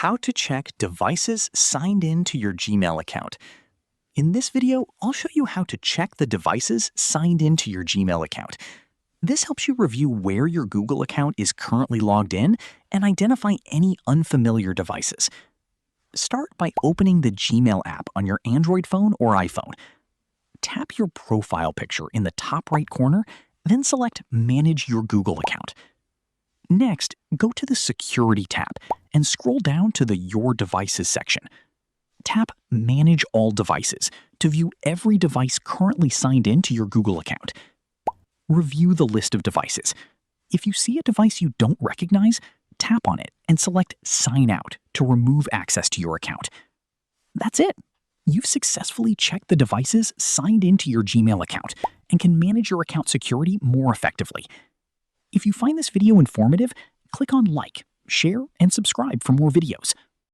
How to check devices signed in to your Gmail account. In this video, I'll show you how to check the devices signed into your Gmail account. This helps you review where your Google account is currently logged in and identify any unfamiliar devices. Start by opening the Gmail app on your Android phone or iPhone. Tap your profile picture in the top right corner, then select Manage Your Google Account. Next, go to the Security tab and scroll down to the Your Devices section. Tap Manage All Devices to view every device currently signed in to your Google account. Review the list of devices. If you see a device you don't recognize, tap on it and select Sign Out to remove access to your account. That's it. You've successfully checked the devices signed into your Gmail account and can manage your account security more effectively. If you find this video informative, click on like, share, and subscribe for more videos.